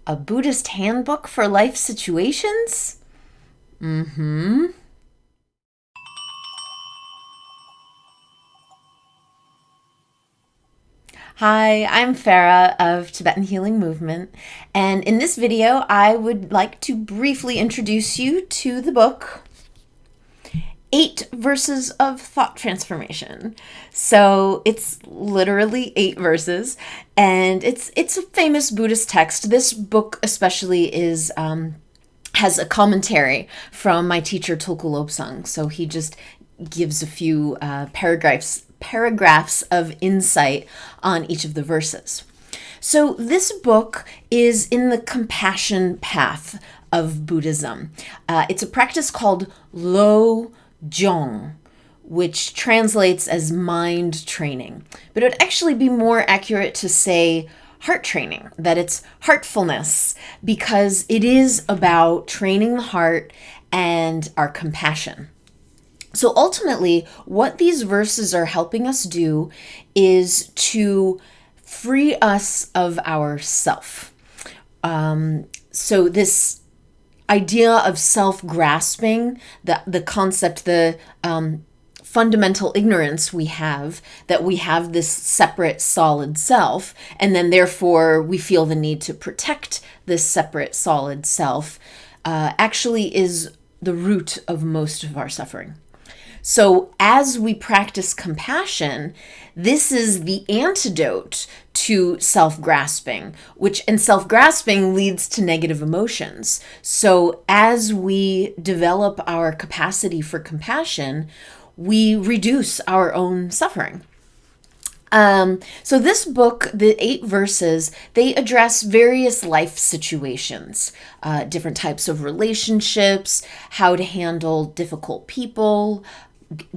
A Buddhist handbook for life situations? Mm-hmm. Hi, I'm Farah of Tibetan Healing Movement, and in this video, I would like to briefly introduce you to the book, 8 Verses of Thought Transformation. So it's literally 8 verses, and it's a famous Buddhist text. This book especially is has a commentary from my teacher Tulku Lobsang. So he just gives a few paragraphs of insight on each of the verses. So this book is in the compassion path of Buddhism. It's a practice called Lo Jong, which translates as mind training. But it would actually be more accurate to say heart training, that it's heartfulness, because it is about training the heart and our compassion. So ultimately, what these verses are helping us do is to free us of our self. So this idea of self-grasping, the concept, the fundamental ignorance we have, that we have this separate solid self, and then therefore we feel the need to protect this separate solid self, actually is the root of most of our suffering. So as we practice compassion, this is the antidote to self-grasping, and self-grasping leads to negative emotions. So as we develop our capacity for compassion, we reduce our own suffering. So this book, the 8 verses, they address various life situations, different types of relationships, how to handle difficult people,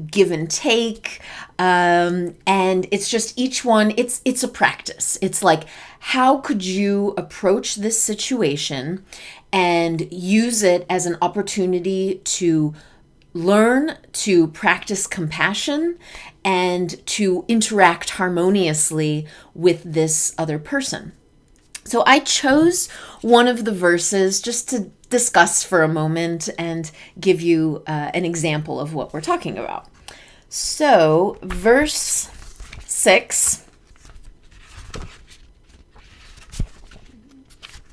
give and take, and it's just each one, it's a practice. It's like, how could you approach this situation and use it as an opportunity to learn to practice compassion and to interact harmoniously with this other person. So I chose one of the verses just to discuss for a moment and give you an example of what we're talking about. So verse 6.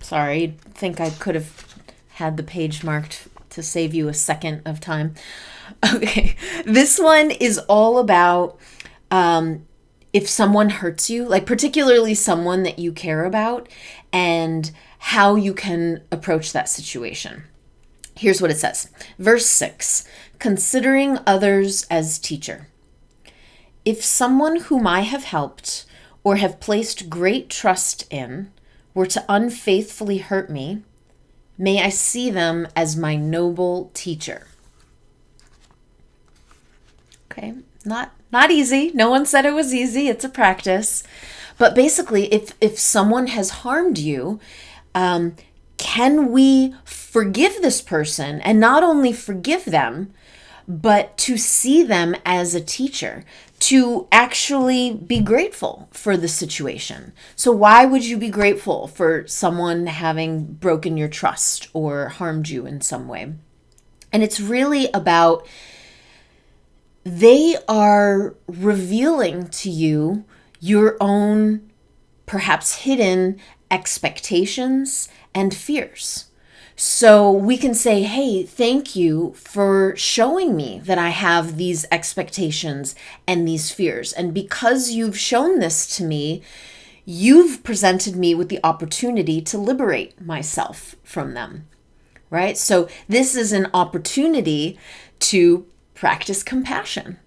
Sorry, I think I could have had the page marked to save you a second of time. Okay, this one is all about if someone hurts you, like particularly someone that you care about, and how you can approach that situation. Here's what it says. Verse 6, considering others as teacher. If someone whom I have helped or have placed great trust in were to unfaithfully hurt me, may I see them as my noble teacher. Okay, not easy. No one said it was easy. It's a practice. But basically, if someone has harmed you, can we forgive this person, and not only forgive them, but to see them as a teacher, to actually be grateful for the situation. So why would you be grateful for someone having broken your trust or harmed you in some way? And it's really about, they are revealing to you your own perhaps hidden expectations and fears. So we can say, hey, thank you for showing me that I have these expectations and these fears. And because you've shown this to me, you've presented me with the opportunity to liberate myself from them, right? So this is an opportunity to practice compassion.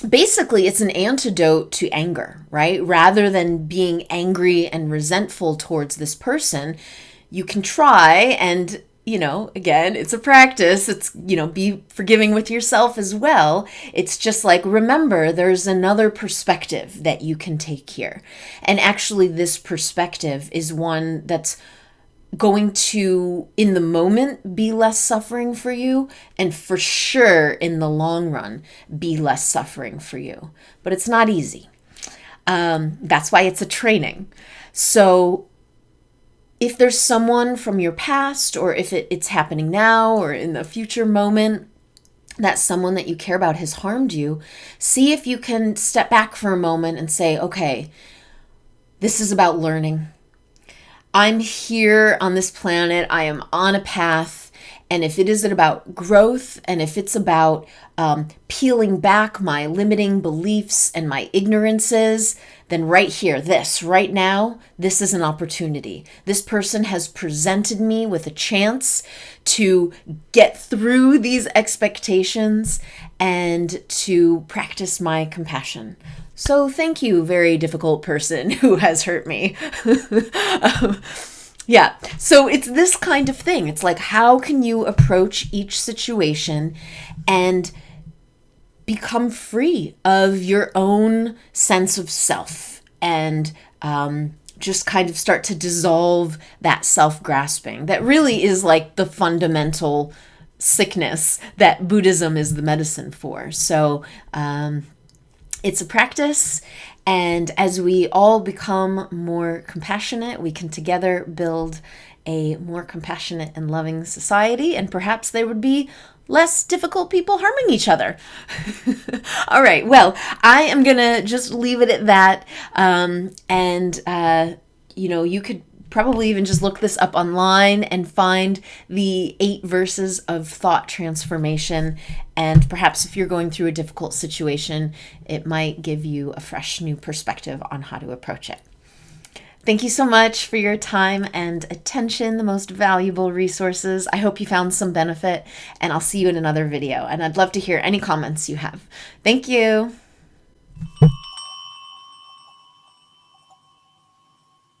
Basically, it's an antidote to anger, right? Rather than being angry and resentful towards this person, you can try and, again, it's a practice. It's, be forgiving with yourself as well. It's just like, remember, there's another perspective that you can take here. And actually, this perspective is one that's going to, in the moment, be less suffering for you, and for sure, in the long run, be less suffering for you. But it's not easy. That's why it's a training. So if there's someone from your past, or if it's happening now or in the future moment, that someone that you care about has harmed you, see if you can step back for a moment and say, okay, this is about learning. I'm here on this planet. I am on a path. And if it is about growth, and if it's about peeling back my limiting beliefs and my ignorances, then right here, right now, this is an opportunity. This person has presented me with a chance to get through these expectations and to practice my compassion. So thank you, very difficult person who has hurt me. Yeah, so it's this kind of thing. It's like, how can you approach each situation and become free of your own sense of self, and just kind of start to dissolve that self-grasping that really is like the fundamental sickness that Buddhism is the medicine for. So it's a practice, and as we all become more compassionate, we can together build a more compassionate and loving society, and perhaps there would be less difficult people harming each other. All right, well, I am gonna just leave it at that, you could probably even just look this up online and find the 8 verses of thought transformation. And perhaps if you're going through a difficult situation, it might give you a fresh new perspective on how to approach it. Thank you so much for your time and attention, the most valuable resources. I hope you found some benefit, and I'll see you in another video. And I'd love to hear any comments you have. Thank you.